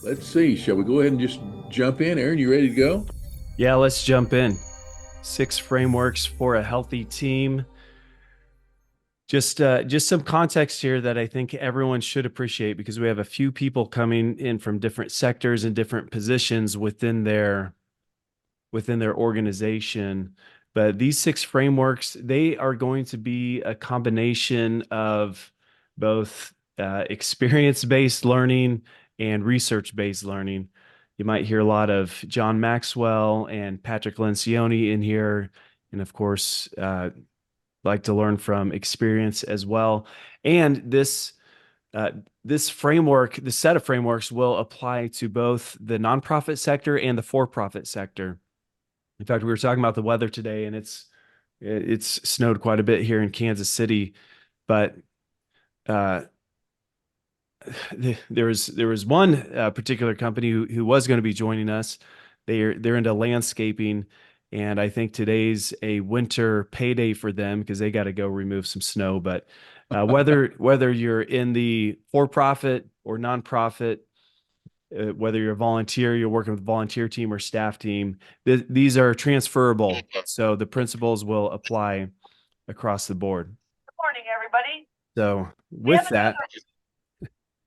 Let's see. Shall we go ahead and just jump in? Aaron, you ready to go? Yeah, let's jump in. Six frameworks for a healthy team. Just some context here that I think everyone should appreciate because we have a few people coming in from different sectors and different positions within their organization. But these six frameworks, they are going to be a combination of both experience-based learning and research-based learning. You might hear a lot of John Maxwell and Patrick Lencioni in here, and of course, like to learn from experience as well. And uh, this framework, the set of frameworks, will apply to both the nonprofit sector and the for-profit sector. In fact, we were talking about the weather today, and it's snowed quite a bit here in Kansas City. But uh, there was one particular company who was going to be joining us. They're into landscaping, and I think today's a winter payday for them because they got to go remove some snow. But whether you're in the for-profit or nonprofit, whether you're a volunteer, you're working with a volunteer team or staff team, these are transferable. So the principles will apply across the board. Good morning, everybody. So We have with that,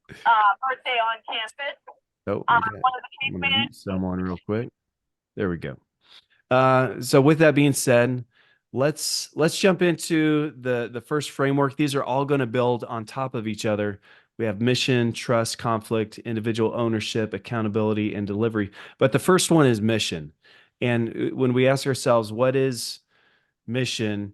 birthday on campus. oh, One okay. of the I'm case gonna managers. mute someone real quick. There we go. So with that being said, let's jump into the first framework. These are all going to build on top of each other. We have mission, trust, conflict, individual ownership, accountability, and delivery. But the first one is mission. And when we ask ourselves, what is mission?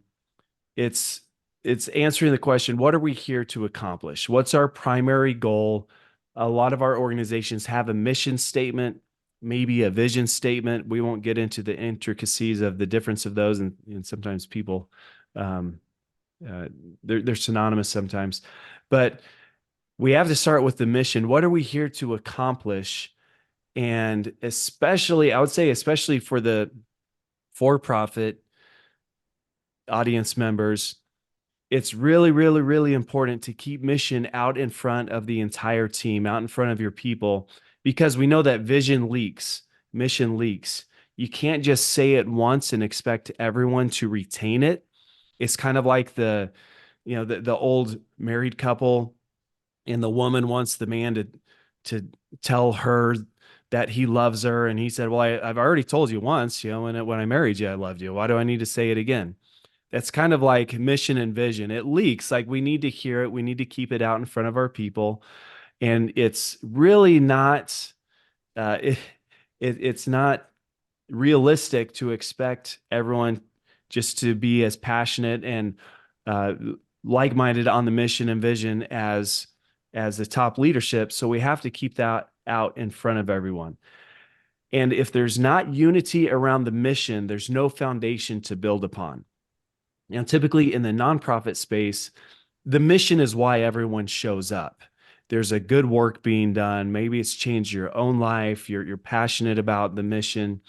It's it's answering the question, what are we here to accomplish? What's our primary goal? A lot of our organizations have a mission statement, maybe a vision statement. We won't get into the intricacies of the difference of those, and sometimes people um, uh, they're synonymous sometimes, but we have to start with the mission. What are we here to accomplish? And especially, I would say, especially for the for-profit audience members, it's really, really, really important to keep mission out in front of the entire team, out in front of your people, because we know that vision leaks, mission leaks. You can't just say it once and expect everyone to retain it. It's kind of like the old married couple, and the woman wants the man to tell her that he loves her, and he said, "Well, I've already told you once, when I married you, I loved you. Why do I need to say it again?" That's kind of like mission and vision. It leaks. Like, we need to hear it. We need to keep it out in front of our people. And it's really not, uh, it, it's not realistic to expect everyone just to be as passionate and uh, like-minded on the mission and vision as the top leadership. So we have to keep that out in front of everyone. And if there's not unity around the mission, there's no foundation to build upon. Now, typically in the nonprofit space, the mission is why everyone shows up. There's a good work being done. Maybe it's changed your own life. You're passionate about the mission.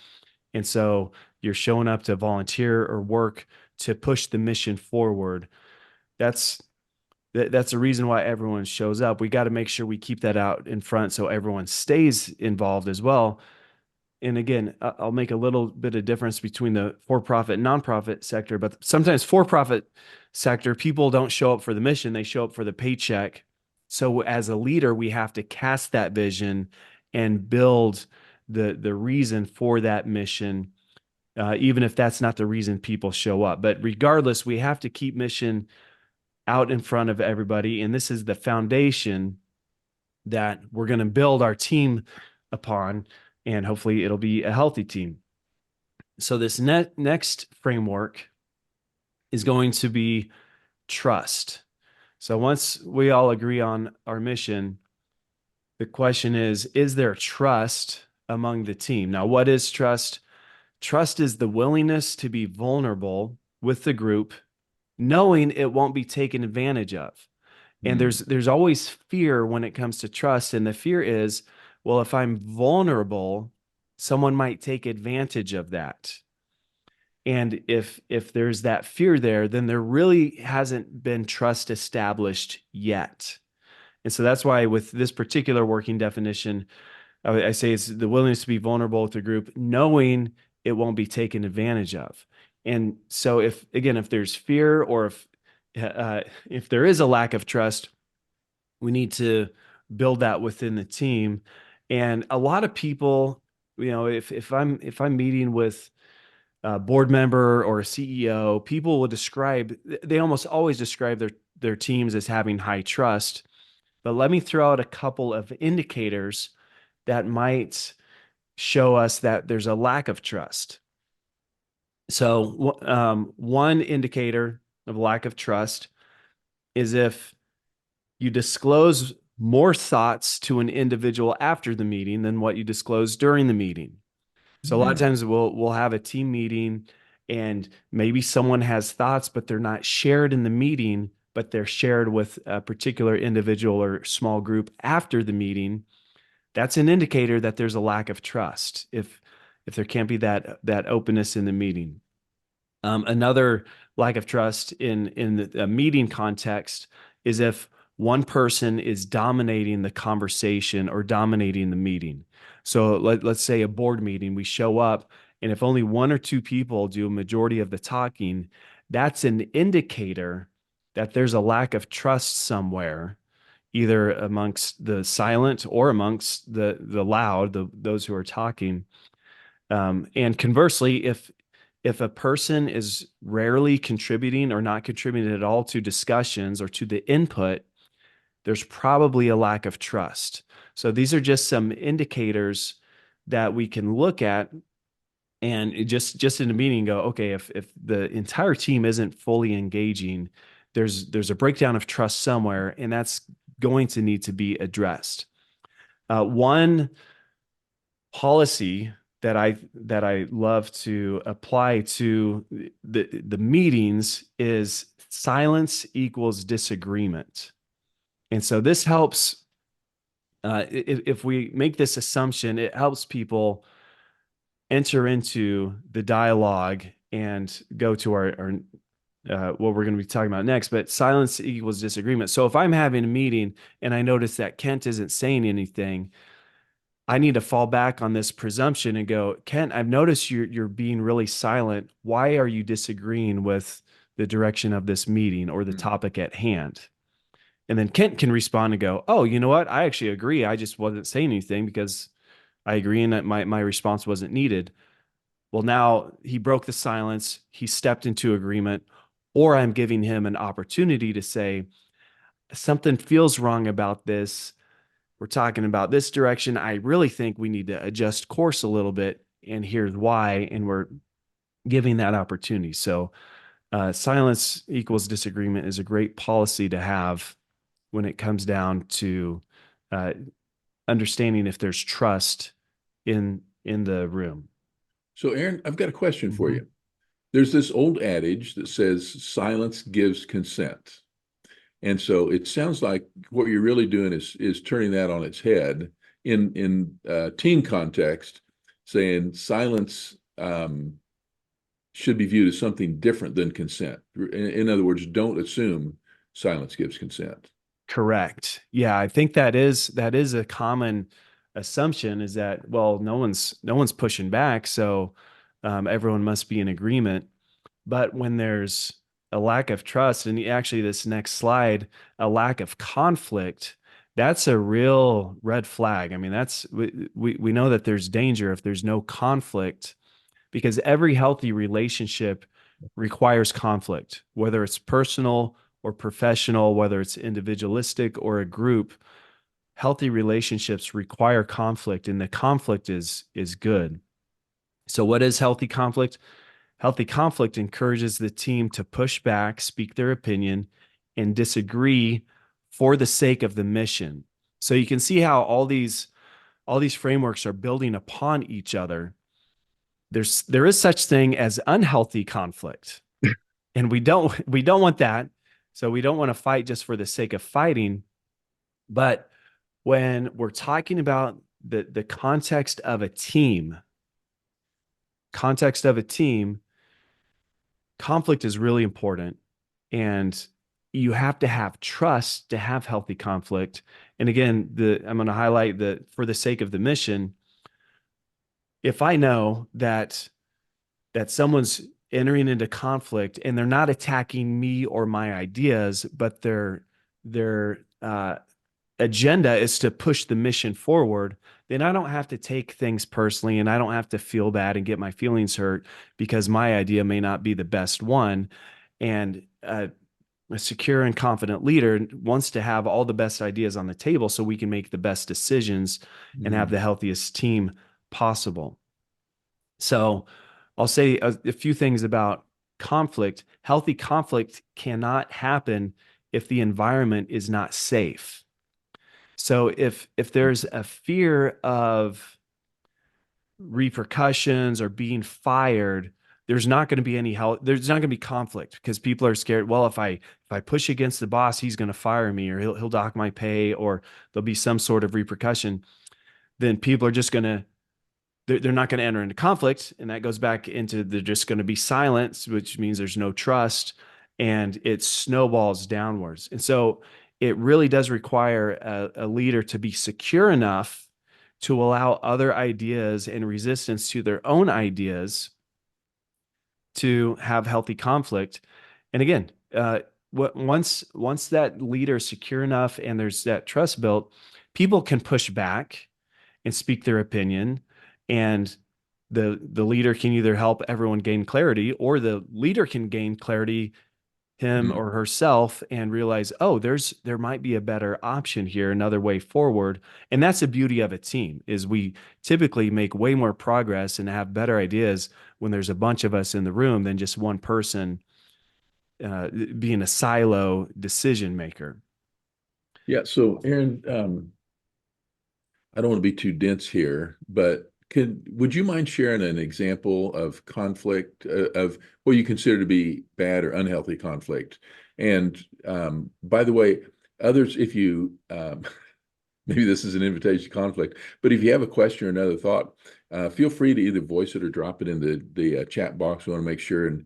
And so you're showing up to volunteer or work to push the mission forward. That's that's the reason why everyone shows up. We got to make sure we keep that out in front so everyone stays involved as well. And again, I'll make a little bit of difference between the for-profit and nonprofit sector, but sometimes for-profit sector, people don't show up for the mission, they show up for the paycheck. So as a leader, we have to cast that vision and build the reason for that mission, even if that's not the reason people show up. But regardless, we have to keep mission out in front of everybody. And this is the foundation that we're going to build our team upon, and hopefully it'll be a healthy team. So this next framework is going to be trust. So once we all agree on our mission, the question is there trust among the team? Now, what is trust? Trust is the willingness to be vulnerable with the group, knowing it won't be taken advantage of. And there's always fear when it comes to trust. And the fear is, well, if I'm vulnerable, someone might take advantage of that. And if there's that fear there, then there really hasn't been trust established yet. And so that's why with this particular working definition, I say it's the willingness to be vulnerable with the group, knowing it won't be taken advantage of. And so if there's fear, or if there is a lack of trust, we need to build that within the team. And a lot of people, if I'm meeting with a board member or a CEO, people will they almost always describe their teams as having high trust. But let me throw out a couple of indicators that might show us that there's a lack of trust. So, one indicator of lack of trust is if you disclose more thoughts to an individual after the meeting than what you disclosed during the meeting. So a lot of times we'll have a team meeting, and maybe someone has thoughts, but they're not shared in the meeting, but they're shared with a particular individual or small group after the meeting. That's an indicator that there's a lack of trust if there can't be that openness in the meeting. Another lack of trust in the meeting context is if one person is dominating the conversation or dominating the meeting. So let's say a board meeting, we show up, and if only one or two people do a majority of the talking, that's an indicator that there's a lack of trust somewhere, either amongst the silent or amongst the loud, those who are talking. And conversely, if a person is rarely contributing or not contributing at all to discussions or to the input, there's probably a lack of trust. So these are just some indicators that we can look at, and just in a meeting go, okay, if the entire team isn't fully engaging, there's a breakdown of trust somewhere, and that's going to need to be addressed. One policy that I love to apply to the meetings is silence equals disagreement. And so this helps, if we make this assumption, it helps people enter into the dialogue and go to our what we're going to be talking about next. But silence equals disagreement. So if I'm having a meeting and I notice that Kent isn't saying anything, I need to fall back on this presumption and go, Kent, I've noticed you're being really silent. Why are you disagreeing with the direction of this meeting or the topic at hand? And then Kent can respond and go, oh, you know what? I actually agree. I just wasn't saying anything because I agree, and that my response wasn't needed. Well, now he broke the silence. He stepped into agreement, or I'm giving him an opportunity to say, something feels wrong about this. We're talking about this direction. I really think we need to adjust course a little bit, and here's why. And we're giving that opportunity. So silence equals disagreement is a great policy to have when it comes down to understanding if there's trust in the room. So, Aaron, I've got a question for you. There's this old adage that says silence gives consent. And so it sounds like what you're really doing is turning that on its head in team context, saying silence should be viewed as something different than consent. In other words, don't assume silence gives consent. Correct. Yeah, I think that is a common assumption, is that, well, no one's pushing back, so everyone must be in agreement. But when there's a lack of trust, and actually this next slide, a lack of conflict, that's a real red flag. I mean, we know that there's danger if there's no conflict, because every healthy relationship requires conflict, whether it's personal or professional, whether it's individualistic or a group. Healthy relationships require conflict, and the conflict is good. So what is healthy conflict? Healthy conflict encourages the team to push back, speak their opinion, and disagree for the sake of the mission. So you can see how all these frameworks are building upon each other. There is such thing as unhealthy conflict, and we don't want that. So we don't want to fight just for the sake of fighting. But when we're talking about the context of a team, conflict is really important. And you have to have trust to have healthy conflict. And again, I'm going to highlight that for the sake of the mission, if I know that someone's entering into conflict and they're not attacking me or my ideas, but their agenda is to push the mission forward, then I don't have to take things personally and I don't have to feel bad and get my feelings hurt because my idea may not be the best one. And a secure and confident leader wants to have all the best ideas on the table so we can make the best decisions and have the healthiest team possible. So I'll say a few things about conflict. Healthy conflict cannot happen if the environment is not safe. So if there's a fear of repercussions or being fired, there's not going to be there's not going to be conflict because people are scared. Well, if I push against the boss, he's going to fire me or he'll dock my pay or there'll be some sort of repercussion. Then people are just going to they're not going to enter into conflict. And that goes back into they're just going to be silent, which means there's no trust and it snowballs downwards. And so it really does require a leader to be secure enough to allow other ideas and resistance to their own ideas to have healthy conflict. And again, once that leader is secure enough and there's that trust built, people can push back and speak their opinion, and the leader can either help everyone gain clarity, or the leader can gain clarity him or herself and realize, oh, there might be a better option here, another way forward. And that's the beauty of a team, is we typically make way more progress and have better ideas when there's a bunch of us in the room than just one person being a silo decision maker. Yeah. So Aaron, I don't want to be too dense here, but would you mind sharing an example of conflict, of what you consider to be bad or unhealthy conflict? And by the way, others, if you maybe this is an invitation to conflict, but if you have a question or another thought, feel free to either voice it or drop it in the chat box. We want to make sure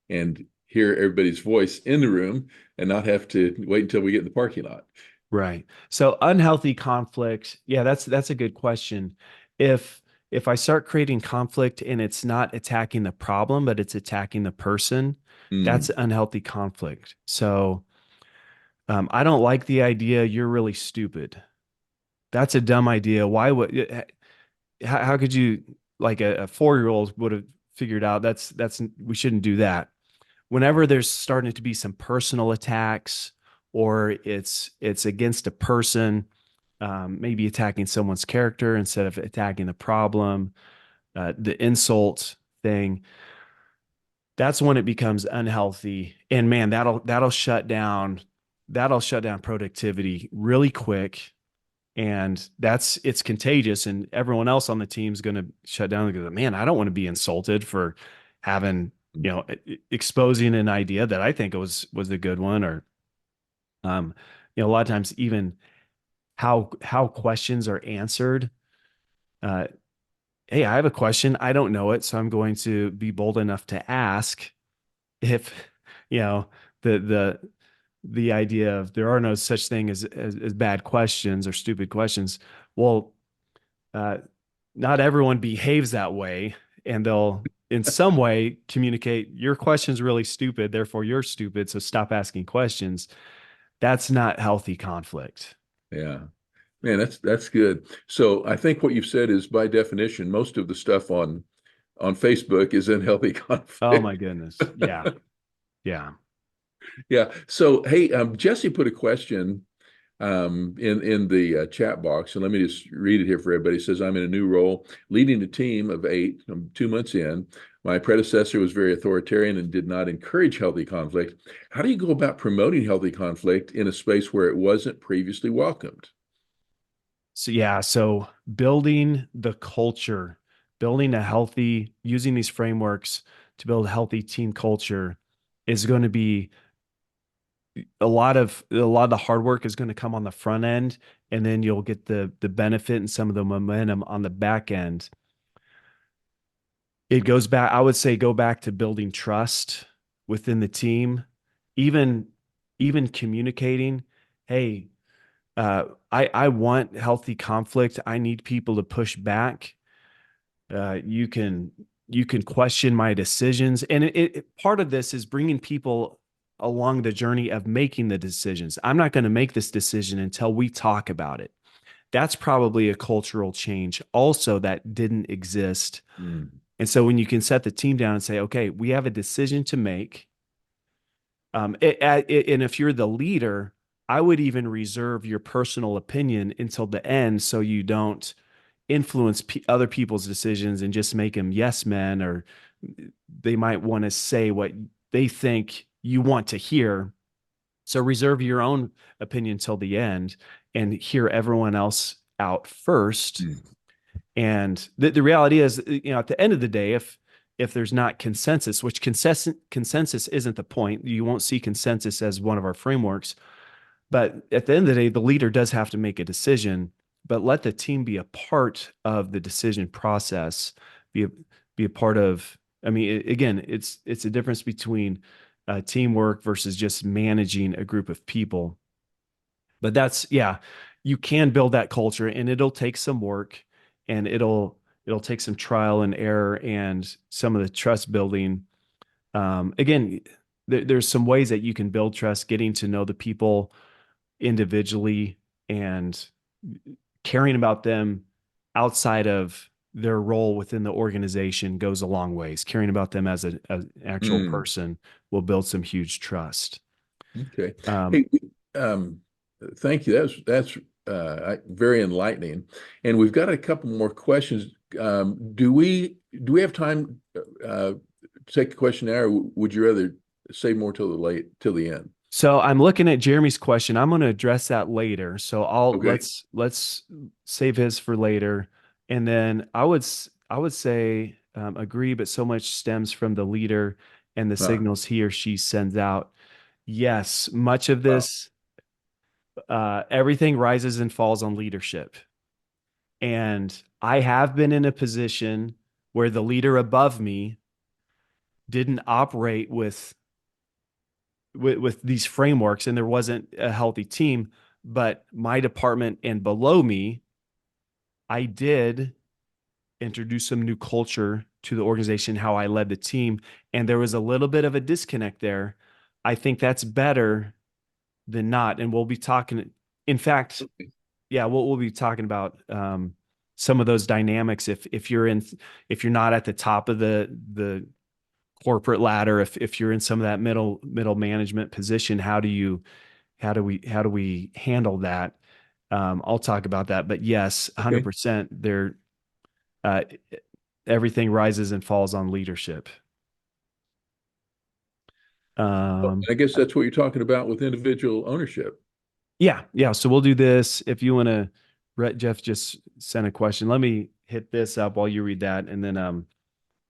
and hear everybody's voice in the room and not have to wait until we get in the parking lot. Right. So unhealthy conflict. Yeah, that's a good question. If I start creating conflict and it's not attacking the problem, but it's attacking the person, that's unhealthy conflict. So I don't like the idea you're really stupid. That's a dumb idea. Why would how could you, like a 4-year-old would have figured out that's we shouldn't do that. Whenever there's starting to be some personal attacks or it's against a person, maybe attacking someone's character instead of attacking the problem, the insult thing, that's when it becomes unhealthy. And man, that'll shut down productivity really quick. And it's contagious, and everyone else on the team is going to shut down and go, man, I don't want to be insulted for having, exposing an idea that I think was a good one. Or, a lot of times even how questions are answered. Hey, I have a question. I don't know it. So I'm going to be bold enough to ask. If, the idea of there are no such thing as bad questions or stupid questions. Well, not everyone behaves that way, and they'll in some way communicate your question's really stupid, therefore you're stupid, so stop asking questions. That's not healthy conflict. Yeah. Man, that's good. So I think what you've said is, by definition, most of the stuff on Facebook is unhealthy conflict. Oh my goodness. Yeah. Yeah. Yeah. So hey, Jesse put a question in the chat box, and let me just read it here for everybody. It says, I'm in a new role, leading a team of 8. I'm 2 months in. My predecessor was very authoritarian and did not encourage healthy conflict. How do you go about promoting healthy conflict in a space where it wasn't previously welcomed? So building the culture, building a healthy, using these frameworks to build a healthy team culture is going to be a lot of the hard work is going to come on the front end, and then you'll get the benefit and some of the momentum on the back end. It goes back, I would say, go back to building trust within the team. Even even communicating, hey, I want healthy conflict. I need people to push back. You can question my decisions, and part of this is bringing people along the journey of making the decisions. I'm not going to make this decision until we talk about it. That's probably a cultural change also that didn't exist. Mm. And so when you can set the team down and say, okay, we have a decision to make. And if you're the leader, I would even reserve your personal opinion until the end so you don't influence other people's decisions and just make them yes men, or they might want to say what they think you want to hear. So reserve your own opinion till the end and hear everyone else out first. Mm. And the reality is, at the end of the day, if there's not consensus, which consensus isn't the point, you won't see consensus as one of our frameworks. But at the end of the day, the leader does have to make a decision, but let the team be a part of the decision process, be a part of, I mean, again, it's a difference between teamwork versus just managing a group of people. But yeah, you can build that culture, and it'll take some work, and it'll take some trial and error and some of the trust building. Again, there's some ways that you can build trust, getting to know the people individually and caring about them outside of their role within the organization goes a long ways. Caring about them as an actual Mm. person will build some huge trust. Okay. Um, Hey, thank you. That's very enlightening. And we've got a couple more questions. Do we have time to take a question now, or would you rather save more till the end? so I'm looking at Jeremy's question. I'm going to address that later. So Okay. let's save his for later. And then I would say agree, but so much stems from the leader and the Huh. signals he or she sends out. Yes, much of Wow. this, everything rises and falls on leadership. And I have been in a position where the leader above me didn't operate with these frameworks, and there wasn't a healthy team. But my department and below me, I did introduce some new culture to the organization, how I led the team. And there was a little bit of a disconnect there. I think that's better than not. And we'll be talking, in fact, yeah, we'll be talking about some of those dynamics. If you're not at the top of the corporate ladder, if you're in some of that middle management position, how do we handle that? I'll talk about that. But yes, Okay. 100%. Uh, Everything rises and falls on leadership. Um, I guess that's what you're talking about with individual ownership. yeah. So we'll do this. If you want to, Jeff just sent a question. Let me hit this up while you read that, and then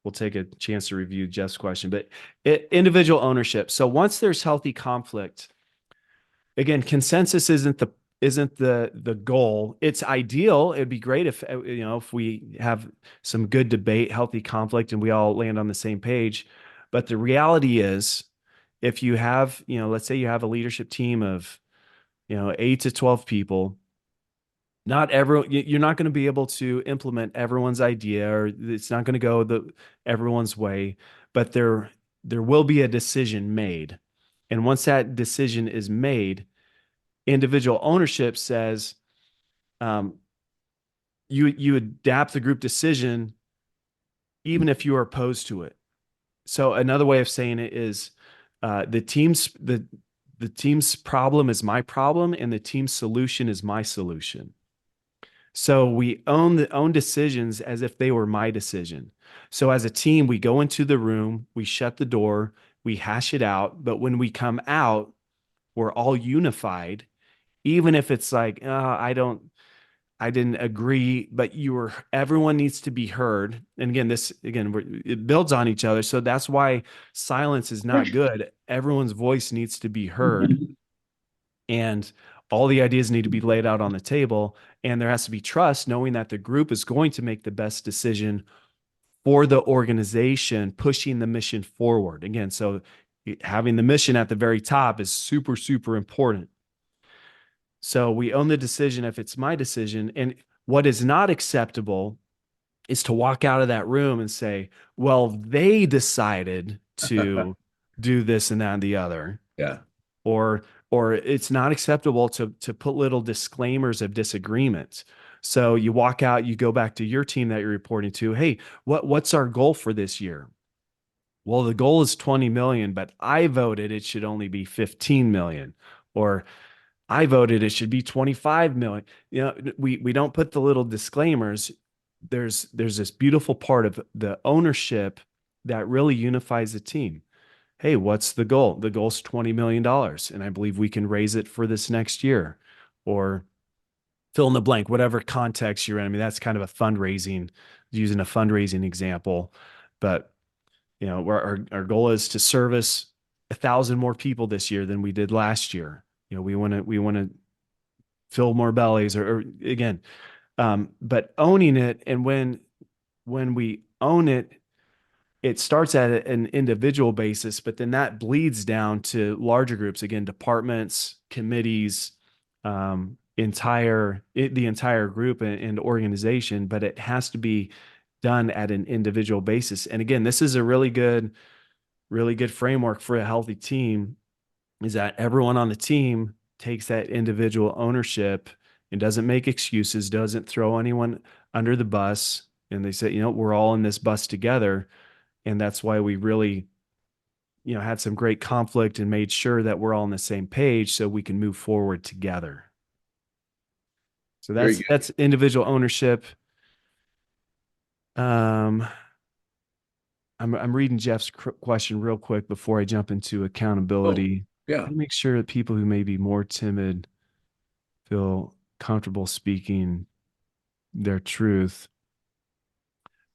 we'll take a chance to review Jeff's question. But individual ownership. So once there's healthy conflict, again, consensus isn't the goal. It's ideal. It'd be great if we have some good debate, healthy conflict, and we all land on the same page. But the reality is, if you have, let's say you have a leadership team of 8 to 12 people, not everyone, you're not going to be able to implement everyone's idea, or it's not going to go everyone's way, but there will be a decision made. And once that decision is made, individual ownership says, um, you adapt the group decision even if you are opposed to it. So another way of saying it is, the team's problem is my problem, and the team's solution is my solution. So we own decisions as if they were my decision. So as a team, we go into the room, we shut the door, we hash it out. But when we come out, we're all unified, even if it's like, I didn't agree, but everyone needs to be heard. And again, it builds on each other. So that's why silence is not good. Everyone's voice needs to be heard, and all the ideas need to be laid out on the table. And there has to be trust, knowing that the group is going to make the best decision for the organization, pushing the mission forward. Again, so having the mission at the very top is super, super important. So we own the decision if it's my decision. And what is not acceptable is to walk out of that room and say, well, they decided to do this and that and the other. Yeah. Or it's not acceptable to put little disclaimers of disagreement. So you walk out, you go back to your team that you're reporting to. Hey, what's our goal for this year? Well, the goal is 20 million, but I voted it should only be 15 million. Or I voted it should be 25 million. We don't put the little disclaimers. There's this beautiful part of the ownership that really unifies the team. Hey, what's the goal? The goal's $20 million, and I believe we can raise it for this next year. Or fill in the blank, whatever context you're in. I mean, that's kind of a fundraising, using a fundraising example. But our goal is to service 1,000 more people this year than we did last year. We want to fill more bellies, or again, but owning it. And when we own it, it starts at an individual basis, but then that bleeds down to larger groups, again, departments, committees, the entire group and organization, but it has to be done at an individual basis. And again, this is a really good framework for a healthy team, is that everyone on the team takes that individual ownership and doesn't make excuses, doesn't throw anyone under the bus. And they say, we're all in this bus together. And that's why we really, had some great conflict and made sure that we're all on the same page so we can move forward together. So that's individual ownership. I'm reading Jeff's question real quick before I jump into accountability. Oh, yeah. Make sure that people who may be more timid feel comfortable speaking their truth.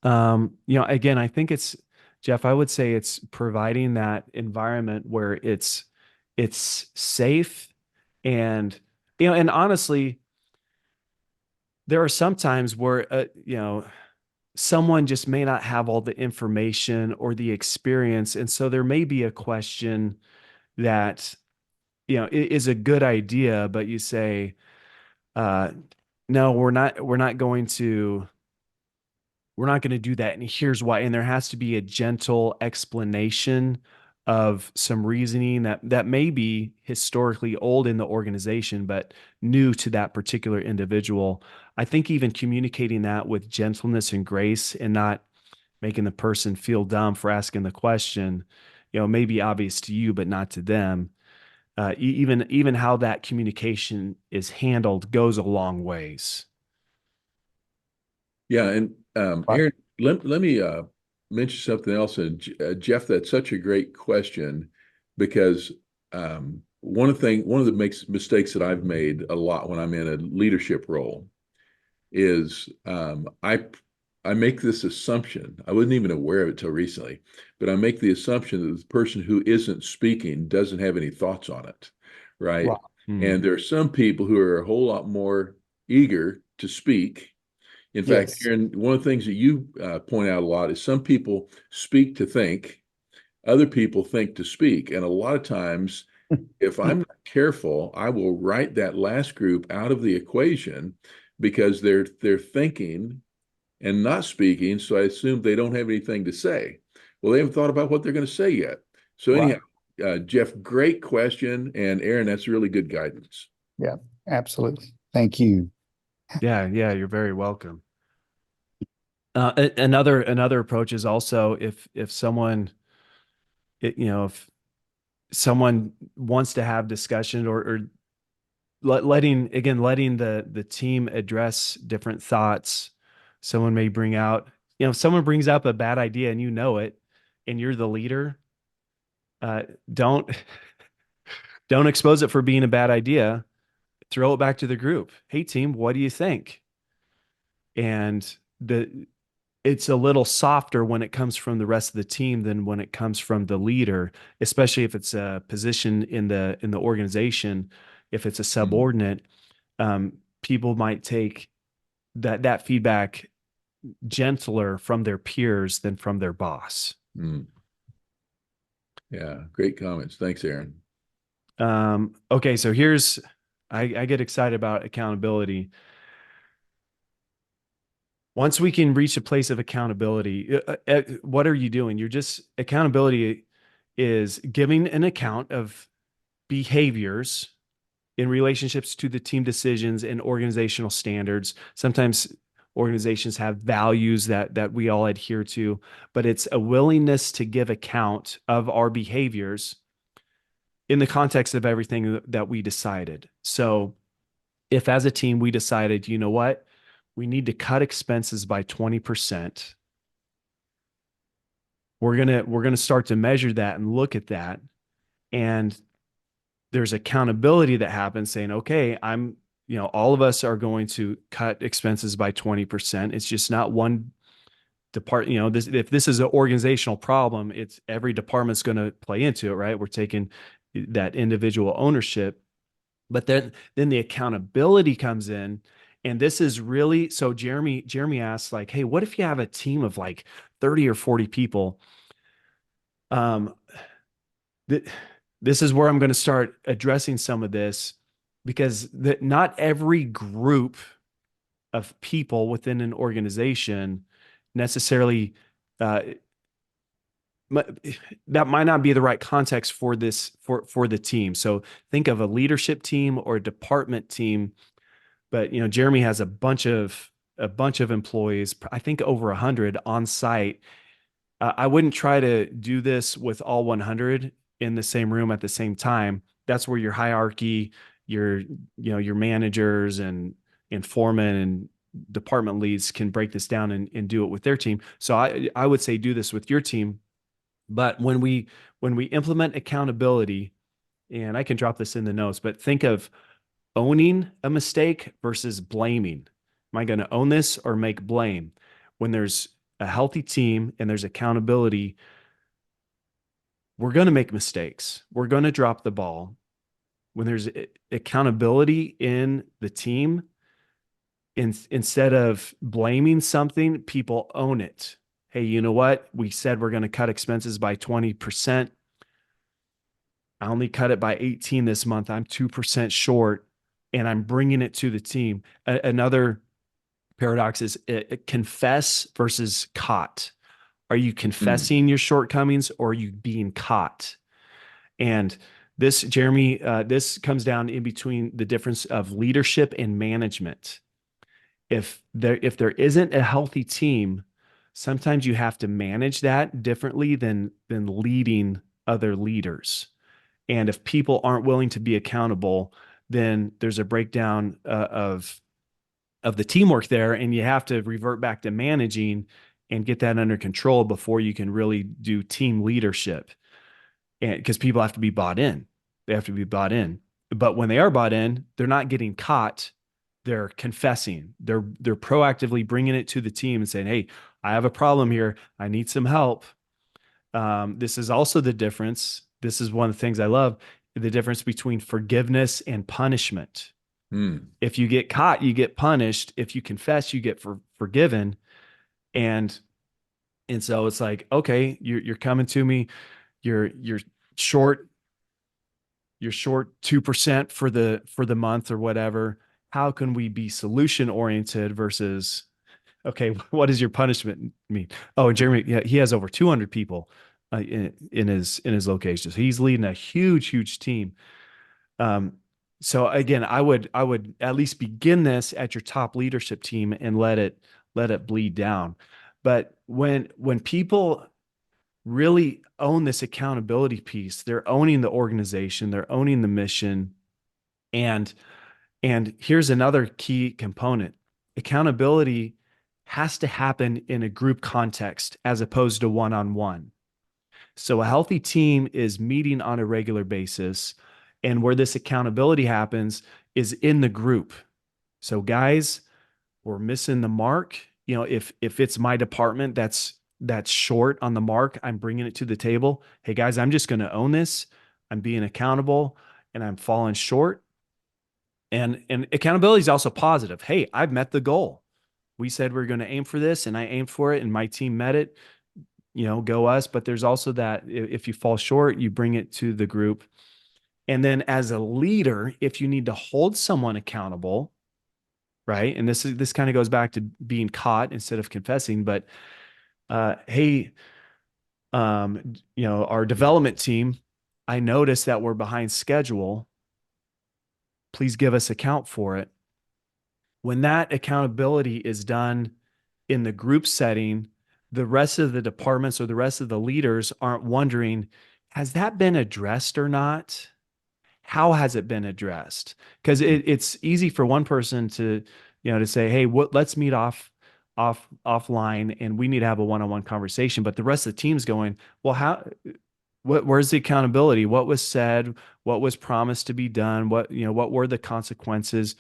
Again, I think it's, Jeff, I would say it's providing that environment where it's safe. And honestly, there are some times where someone just may not have all the information or the experience, and so there may be a question that is a good idea, but you say, no, we're not going to do that, and here's why. And there has to be a gentle explanation of some reasoning that may be historically old in the organization, but new to that particular individual. I think even communicating that with gentleness and grace, and not making the person feel dumb for asking the question, may be obvious to you, but not to them. Even how that communication is handled goes a long ways. Yeah. And Aaron, let me mention something else. And Jeff, that's such a great question, because one of the mistakes that I've made a lot when I'm in a leadership role is I make this assumption. I wasn't even aware of it till recently, but I make the assumption that the person who isn't speaking doesn't have any thoughts on it, right? Wow. And there are some people who are a whole lot more eager to speak. In fact, Yes. Aaron, one of the things that you point out a lot is some people speak to think, other people think to speak. And a lot of times, if I'm not careful, I will write that last group out of the equation because they're thinking and not speaking. So I assume they don't have anything to say. Well, they haven't thought about what they're going to say yet. So anyhow, Jeff, great question. And Aaron, that's really good guidance. Yeah, absolutely. Thank you. Yeah, you're very welcome. Another approach is also if someone, if someone wants to have discussion, or letting the team address different thoughts. Someone may bring out, if someone brings up a bad idea and it, and you're the leader, don't expose it for being a bad idea. Throw it back to the group. Hey team, what do you think? And it's a little softer when it comes from the rest of the team than when it comes from the leader, especially if it's a position in the organization. If it's a subordinate, people might take that feedback gentler from their peers than from their boss. Yeah, great comments. Thanks, Aaron. Okay, so I get excited about accountability. Once we can reach a place of accountability, what are you doing? Accountability is giving an account of behaviors in relationships to the team decisions and organizational standards. Sometimes organizations have values that we all adhere to, but it's a willingness to give account of our behaviors in the context of everything that we decided. So if as a team we decided, you know what, we need to cut expenses by 20%, we're gonna start to measure that and look at that. And there's accountability that happens saying, okay, all of us are going to cut expenses by 20%. It's just not one department. If this is an organizational problem, it's every department's going to play into it, right? We're taking that individual ownership, but then the accountability comes in. And this is really, so Jeremy asked, like, hey, what if you have a team of like 30 or 40 people? This is where I'm going to start addressing some of this, because not every group of people within an organization necessarily, that might not be the right context for this, for the team. So think of a leadership team or a department team, but Jeremy has a bunch of employees, I think over 100 on site. I wouldn't try to do this with all 100 in the same room at the same time. That's where your hierarchy, your managers and foremen and department leads can break this down and do it with their team. So I would say do this with your team. But when we implement accountability, and I can drop this in the notes, but think of owning a mistake versus blaming. Am I going to own this or make blame? When there's a healthy team and there's accountability, we're going to make mistakes. We're going to drop the ball. When there's accountability in the team, instead of blaming something, people own it. Hey, you know what? We said we're going to cut expenses by 20%. I only cut it by 18 this month. I'm 2% short, and I'm bringing it to the team. Another paradox is confess versus caught. Are you confessing your shortcomings, or are you being caught? And this, Jeremy, this comes down in between the difference of leadership and management. If there isn't a healthy team, sometimes you have to manage that differently than leading other leaders. And if people aren't willing to be accountable, then there's a breakdown of the teamwork there, and you have to revert back to managing and get that under control before you can really do team leadership. And because people have to be bought in, But when they are bought in, they're not getting caught. They're confessing. They're proactively bringing it to the team and saying, "Hey, I have a problem here. I need some help." This is also the difference. This is one of the things I love: the difference between forgiveness and punishment. If you get caught, you get punished. If you confess, you get forgiven. And so it's like, okay, you're coming to me. You're short 2% for the month or whatever. How can we be solution oriented versus, okay, what does your punishment mean? Oh, and Jeremy, yeah, he has over 200 people in his locations. He's leading a huge team. So again, I would at least begin this at your top leadership team and let it bleed down. But when people really own this accountability piece, they're owning the organization, they're owning the mission. And here's another key component. Accountability has to happen in a group context as opposed to one-on-one. So a healthy team is meeting on a regular basis, and where this accountability happens is in the group. So guys, we're missing the mark. If it's my department that's short on the mark, I'm bringing it to the table. Hey guys, I'm just going to own this. I'm being accountable and I'm falling short. And accountability is also positive. Hey, I've met the goal. We said we're going to aim for this, and I aimed for it, and my team met it. go us, but there's also that if you fall short, you bring it to the group. And then as a leader, if you need to hold someone accountable, right? And this kind of goes back to being caught instead of confessing, but hey, our development team, I noticed that we're behind schedule. Please give us account for it. When that accountability is done in the group setting, the rest of the departments or the rest of the leaders aren't wondering, has that been addressed or not? How has it been addressed? Because it's easy for one person to, to say, hey, let's meet offline and we need to have a one-on-one conversation. But the rest of the team's going, well, where's the accountability? What was said? What was promised to be done? What were the consequences?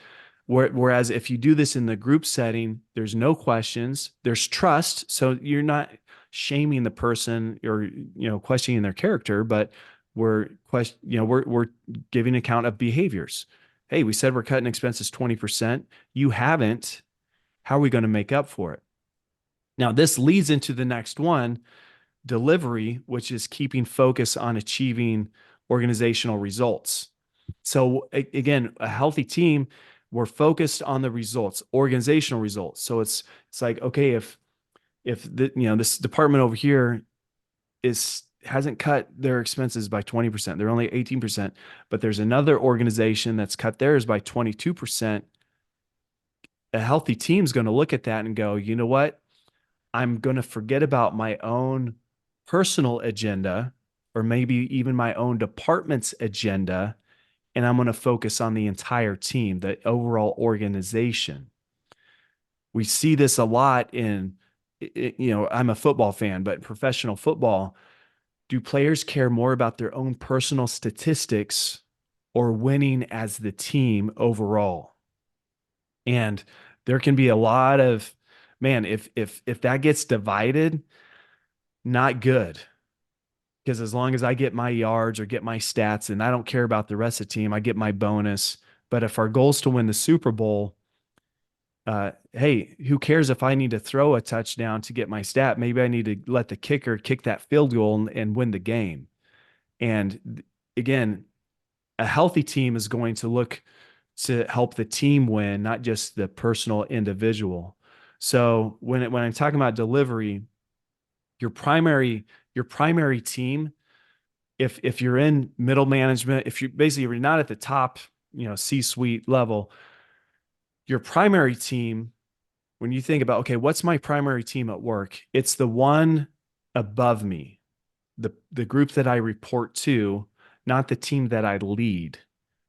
Whereas if you do this in the group setting, there's no questions, there's trust. So you're not shaming the person or, questioning their character, but we're giving account of behaviors. Hey, we said we're cutting expenses 20%. You haven't. How are we going to make up for it? Now, this leads into the next one, delivery, which is keeping focus on achieving organizational results. So again, a healthy team, we're focused on the results, organizational results. So it's like, okay, if this department over here hasn't cut their expenses by 20%, they're only 18%, but there's another organization that's cut theirs by 22%. A healthy team is going to look at that and go, you know what? I'm going to forget about my own personal agenda or maybe even my own department's agenda, and I'm going to focus on the entire team, the overall organization. We see this a lot in, I'm a football fan, but professional football, do players care more about their own personal statistics or winning as the team overall? And there can be a lot of, man, if that gets divided, not good. Because as long as I get my yards or get my stats and I don't care about the rest of the team, I get my bonus. But if our goal is to win the Super Bowl, hey, who cares if I need to throw a touchdown to get my stat? Maybe I need to let the kicker kick that field goal and win the game. And again, a healthy team is going to look to help the team win, not just the personal individual. So when I'm talking about delivery, your primary team, if you're in middle management, if you're not at the top, C-suite level, your primary team, when you think about, okay, what's my primary team at work? It's the one above me, the group that I report to, not the team that I lead.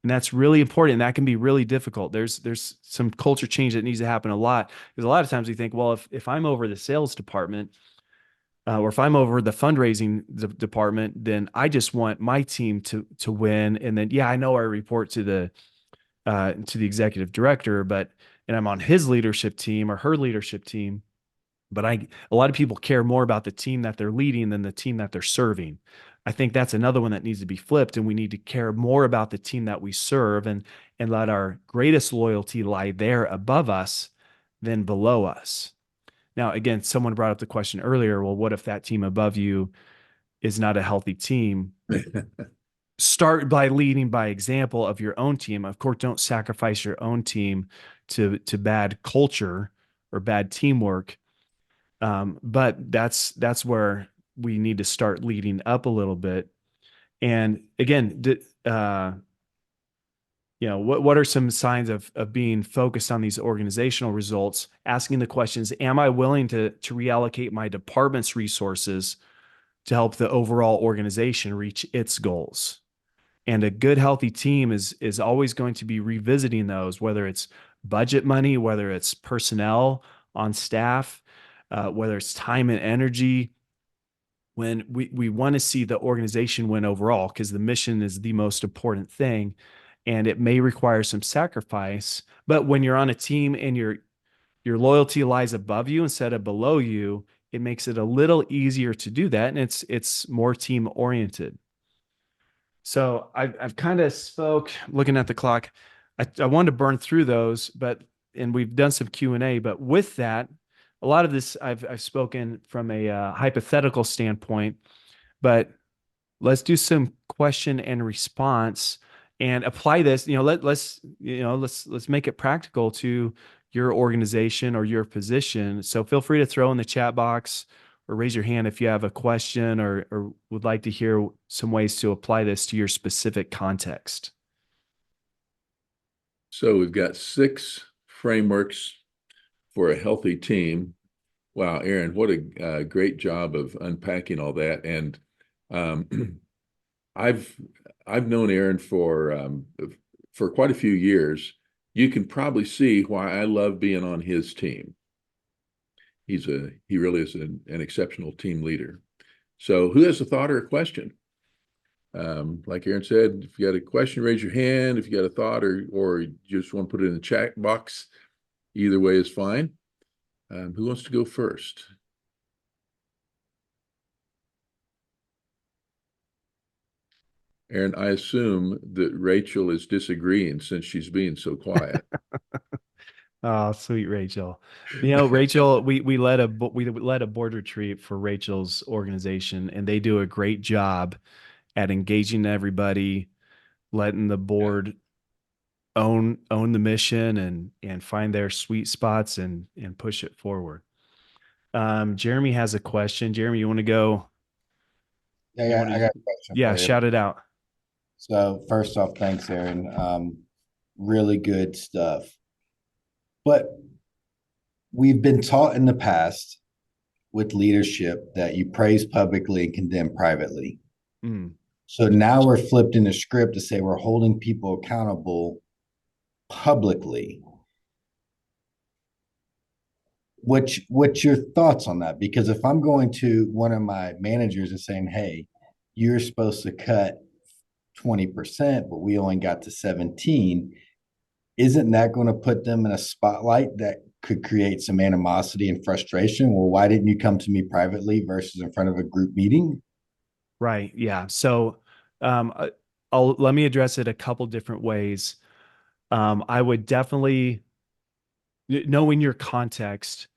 And that's really important. And that can be really difficult. There's some culture change that needs to happen a lot. Because a lot of times we think, well, if I'm over the sales department, or if I'm over the fundraising department, then I just want my team to win. And then, I know I report to the executive director, and I'm on his leadership team or her leadership team. But a lot of people care more about the team that they're leading than the team that they're serving. I think that's another one that needs to be flipped, and we need to care more about the team that we serve and let our greatest loyalty lie there above us than below us. Now, again, someone brought up the question earlier, well, what if that team above you is not a healthy team? Start by leading by example of your own team. Of course, don't sacrifice your own team to bad culture or bad teamwork. But that's where we need to start leading up a little bit. And again, what are some signs of being focused on these organizational results? Asking the questions: am I willing to reallocate my department's resources to help the overall organization reach its goals? And a good, healthy team is always going to be revisiting those, whether it's budget money, whether it's personnel on staff, whether it's time and energy. When we want to see the organization win overall, because the mission is the most important thing, and it may require some sacrifice. But when you're on a team and your loyalty lies above you instead of below you, it makes it a little easier to do that, and it's more team oriented. So I've kind of spoke, looking at the clock. I wanted to burn through those, and we've done some Q&A. But with that, a lot of this I've spoken from a hypothetical standpoint, but let's do some question and response and apply this. Let's make it practical to your organization or your position. So feel free to throw in the chat box or raise your hand if you have a question or would like to hear some ways to apply this to your specific context. So we've got 6 frameworks for a healthy team. Wow, Aaron, what a great job of unpacking all that. And I've known Aaron for quite a few years. You can probably see why I love being on his team. He really is an exceptional team leader. So who has a thought or a question? Like Aaron said, if you got a question, raise your hand. If you got a thought or you just want to put it in the chat box, either way is fine. Who wants to go first? Aaron, I assume that Rachel is disagreeing since she's being so quiet. Oh, sweet Rachel. Rachel, we led a board retreat for Rachel's organization, and they do a great job at engaging everybody, letting the board own the mission and find their sweet spots and push it forward. Jeremy has a question. Jeremy, you want to go? Yeah, You wanna- I got a question Yeah, for you. shout it out. So first off, thanks, Aaron. Really good stuff. But we've been taught in the past with leadership that you praise publicly and condemn privately. Mm, So now we're flipped in the script to say we're holding people accountable publicly. What's your thoughts on that? Because if I'm going to one of my managers and saying, hey, you're supposed to cut 20%, but we only got to 17, isn't that going to put them in a spotlight that could create some animosity and frustration? Well, why didn't you come to me privately versus in front of a group meeting? right. Yeah. So let me address it a couple different ways. I would definitely, knowing your context,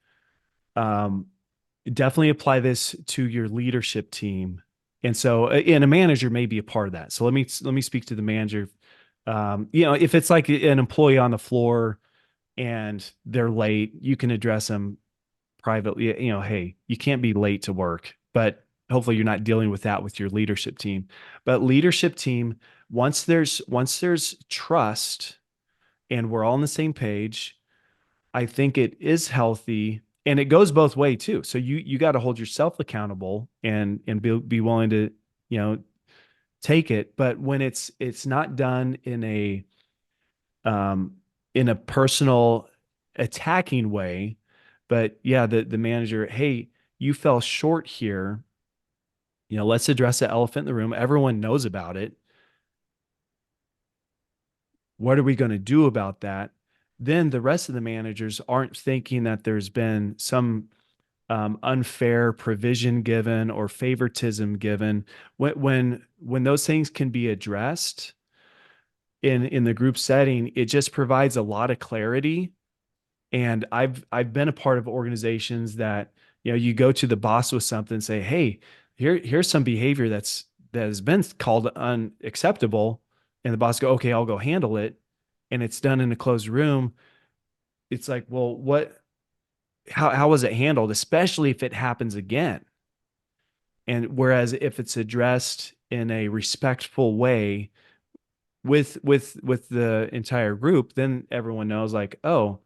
definitely apply this to your leadership team. And so, and a manager may be a part of that. So let me speak to the manager. If it's like an employee on the floor and they're late, you can address them privately. Hey, you can't be late to work, but hopefully you're not dealing with that with your leadership team. But leadership team, once there's trust and we're all on the same page, I think it is healthy, and it goes both way too. So you got to hold yourself accountable and be willing to, take it. But when it's not done in a personal attacking way, but yeah, the manager, hey, you fell short here. Let's address the elephant in the room. Everyone knows about it. What are we going to do about that? Then the rest of the managers aren't thinking that there's been some unfair provision given or favoritism given. When those things can be addressed in the group setting, it just provides a lot of clarity. And I've been a part of organizations that you go to the boss with something and say, hey, here's some behavior that has been called unacceptable, and the boss go, okay, I'll go handle it, and it's done in a closed room. It's like, well, how was it handled, especially if it happens again? And whereas if it's addressed in a respectful way with the entire group, then everyone knows like, oh,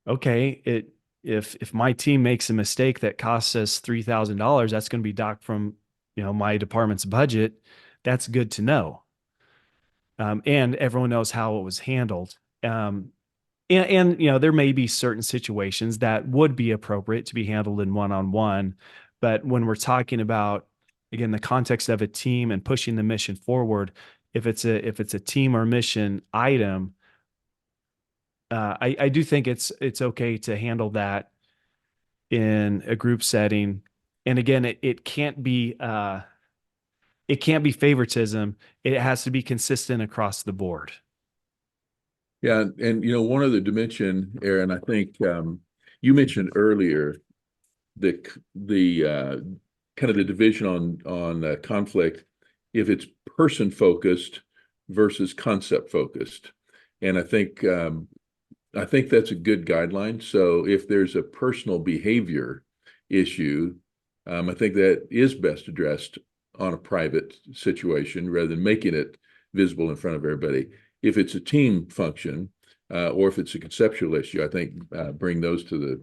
okay, if my team makes a mistake that costs us $3,000, that's going to be docked from my department's budget. That's good to know. And everyone knows how it was handled. And there may be certain situations that would be appropriate to be handled in one-on-one, but when we're talking about, again, the context of a team and pushing the mission forward, if it's a team or mission item, I do think it's okay to handle that in a group setting. And again, it can't be favoritism. It has to be consistent across the board. Yeah, and one other dimension, Aaron, I think you mentioned earlier the kind of the division on conflict, if it's person focused versus concept focused, and I think that's a good guideline. So if there's a personal behavior issue, I think that is best addressed on a private situation rather than making it visible in front of everybody. If it's a team function, or if it's a conceptual issue, I think bring those to the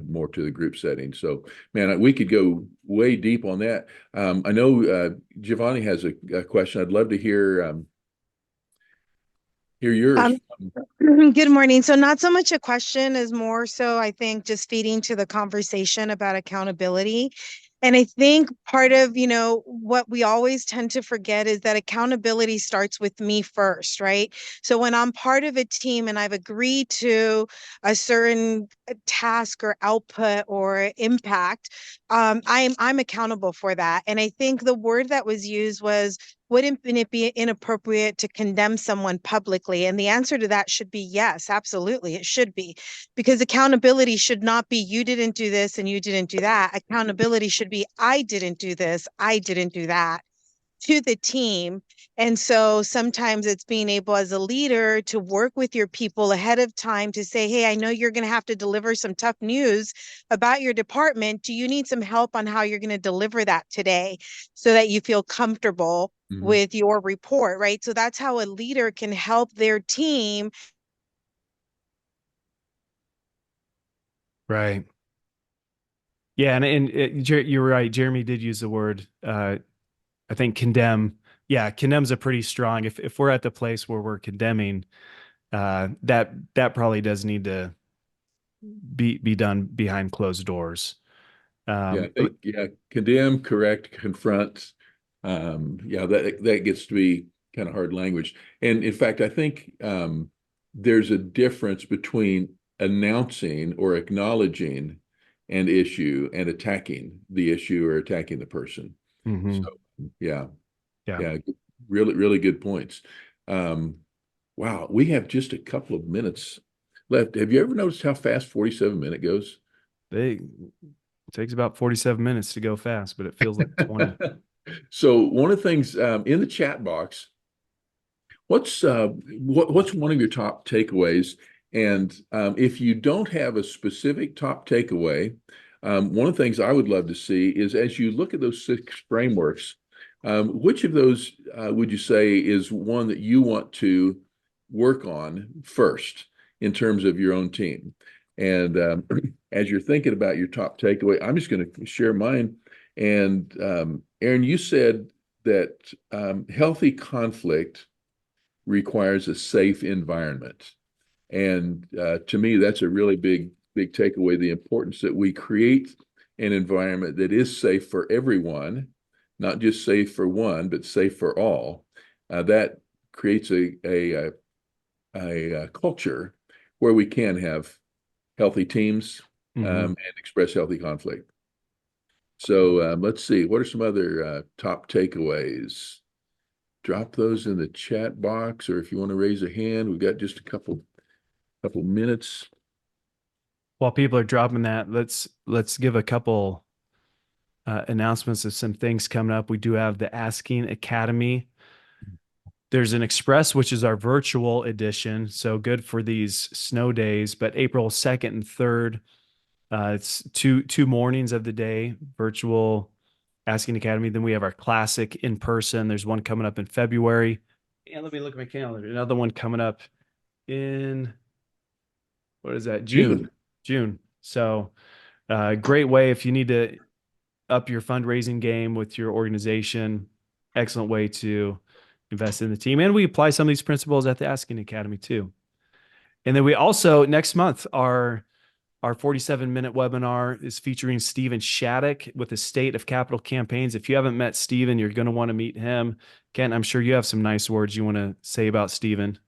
more to the group setting. So, man, we could go way deep on that. I know Giovanni has a question. I'd love to hear yours. Good morning. So not so much a question as more so I think just feeding to the conversation about accountability. And I think part of, what we always tend to forget is that accountability starts with me first, right? So when I'm part of a team and I've agreed to a certain task or output or impact, I'm accountable for that. And I think the word that was used was, wouldn't it be inappropriate to condemn someone publicly? And the answer to that should be yes, absolutely. It should be, because accountability should not be you didn't do this and you didn't do that. Accountability should be I didn't do this, I didn't do that, to the team. And so sometimes it's being able as a leader to work with your people ahead of time to say, hey, I know you're going to have to deliver some tough news about your department. Do you need some help on how you're going to deliver that today so that you feel comfortable with your report, right? So that's how a leader can help their team. Right. Yeah, and you're right. Jeremy did use the word. I think condemn. Yeah, condemn's a pretty strong. If we're at the place where we're condemning, that probably does need to be done behind closed doors. I think, condemn, correct, confront. That gets to be kind of hard language. And in fact, I think there's a difference between announcing or acknowledging an issue and attacking the issue or attacking the person. So yeah, really, really good points. Wow, we have just a couple of minutes left. Have you ever noticed how fast 47-minute goes? It takes about 47 minutes to go fast, but it feels like 20. So one of the things in the chat box, what's one of your top takeaways? And if you don't have a specific top takeaway, one of the things I would love to see is, as you look at those 6 frameworks, which of those would you say is one that you want to work on first in terms of your own team? And as you're thinking about your top takeaway, I'm just going to share mine. And Aaron, you said that healthy conflict requires a safe environment. And to me, that's a really big takeaway, the importance that we create an environment that is safe for everyone, not just safe for one, but safe for all. That creates a culture where we can have healthy teams and express healthy conflict. So let's see, what are some other top takeaways? Drop those in the chat box, or if you want to raise a hand, we've got just a couple minutes. While people are dropping that, let's give a couple announcements of some things coming up. We do have the Asking Academy. There's an Express, which is our virtual edition, so good for these snow days. But April 2nd and 3rd, it's two mornings of the day, virtual Asking Academy. Then we have our classic in person. There's one coming up in February. And let me look at my calendar. Another one coming up in, what is that? June. So great way if you need to up your fundraising game with your organization. Excellent way to invest in the team. And we apply some of these principles at the Asking Academy too. And then we also, next month, our 47-minute webinar is featuring Stephen Shattuck with the State of Capital Campaigns. If you haven't met Stephen, you're going to want to meet him. Ken, I'm sure you have some nice words you want to say about Stephen.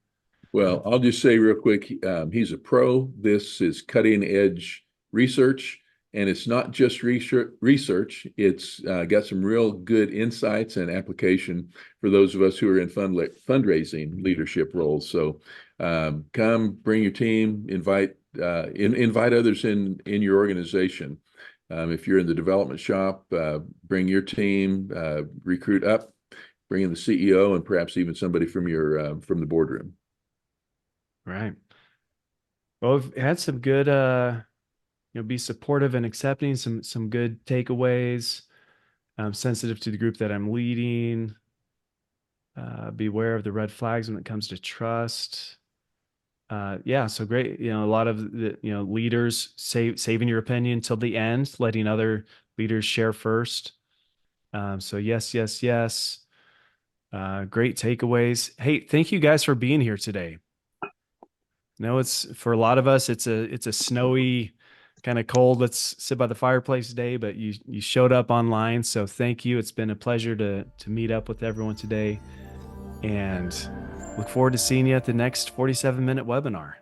Well, I'll just say real quick, he's a pro. This is cutting edge research, And it's not just research. It's got some real good insights and application for those of us who are in fundraising leadership roles. So come, bring your team, invite others in your organization. If you're in the development shop, bring your team, recruit up, bring in the CEO, and perhaps even somebody from from the boardroom. Right. Well, we've had some good, be supportive and accepting, some good takeaways. I'm sensitive to the group that I'm leading. Beware of the red flags when it comes to trust. Yeah, so great. A lot of the, leaders saving your opinion till the end, letting other leaders share first. So yes. Great takeaways. Hey, thank you guys for being here today. It's for a lot of us, it's a snowy, kind of cold, let's sit by the fireplace day, but you showed up online. So thank you. It's been a pleasure to meet up with everyone today, and look forward to seeing you at the next 47-minute webinar.